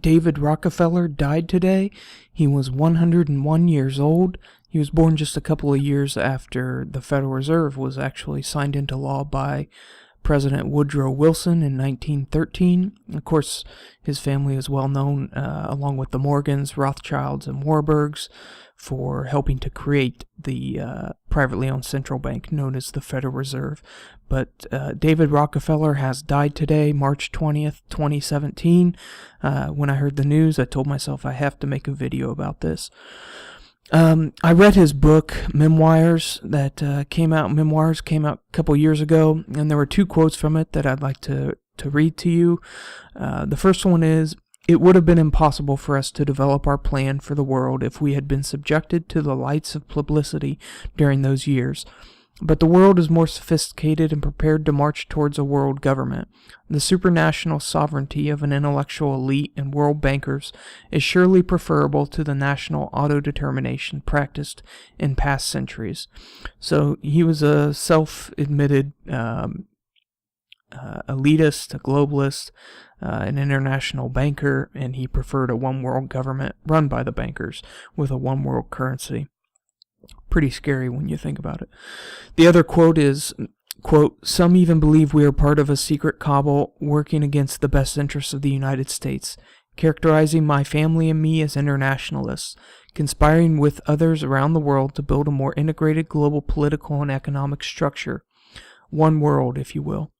David Rockefeller died today. He was 101 years old. He was born just a couple of years after the Federal Reserve was actually signed into law by President Woodrow Wilson in 1913. Of course, his family is well known, along with the Morgans, Rothschilds, and Warburgs, for helping to create the privately owned central bank known as the Federal Reserve. But David Rockefeller has died today, March 20th, 2017. When I heard the news, I told myself I have to make a video about this. I read his book, Memoirs, that came out a couple years ago, and there were two quotes from it that I'd like to read to you. The first one is, "It would have been impossible for us to develop our plan for the world if we had been subjected to the lights of publicity during those years. But the world is more sophisticated and prepared to march towards a world government. The supranational sovereignty of an intellectual elite and world bankers is surely preferable to the national autodetermination practiced in past centuries." So he was a self-admitted elitist, a globalist, an international banker, and he preferred a one-world government run by the bankers with a one-world currency. Pretty scary when you think about it. The other quote is, quote, "Some even believe we are part of a secret cabal working against the best interests of the United States, characterizing my family and me as internationalists, conspiring with others around the world to build a more integrated global political and economic structure. One world, if you will.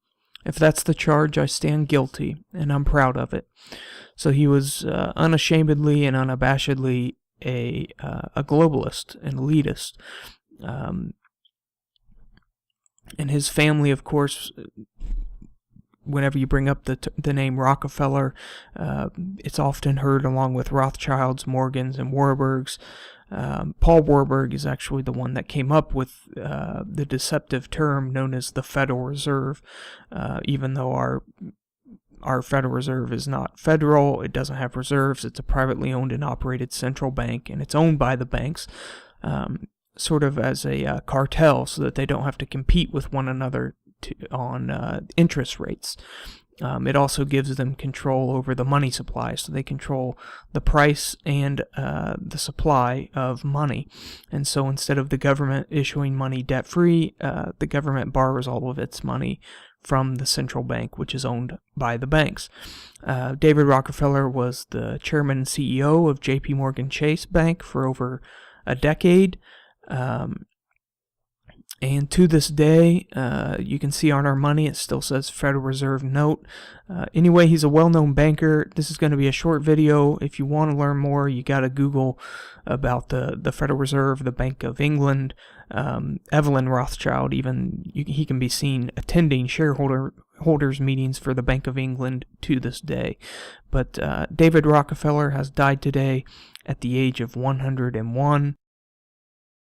If that's the charge, I stand guilty, and I'm proud of it." So he was unashamedly and unabashedly a globalist, an elitist. And his family, of course, whenever you bring up the name Rockefeller, it's often heard along with Rothschilds, Morgans, and Warburgs. Paul Warburg is actually the one that came up with the deceptive term known as the Federal Reserve, even though our Federal Reserve is not federal, it doesn't have reserves, it's a privately owned and operated central bank, and it's owned by the banks, sort of as a cartel, so that they don't have to compete with one another on interest rates. It also gives them control over the money supply, so they control the price and the supply of money. And so instead of the government issuing money debt-free, the government borrows all of its money from the central bank, which is owned by the banks. David Rockefeller was the chairman and CEO of J.P. Morgan Chase Bank for over a decade. And to this day, you can see on our money, it still says Federal Reserve Note. Anyway, he's a well-known banker. This is going to be a short video. If you want to learn more, you got to Google about the Federal Reserve, the Bank of England. Evelyn Rothschild, he can be seen attending shareholders meetings for the Bank of England to this day. But David Rockefeller has died today at the age of 101.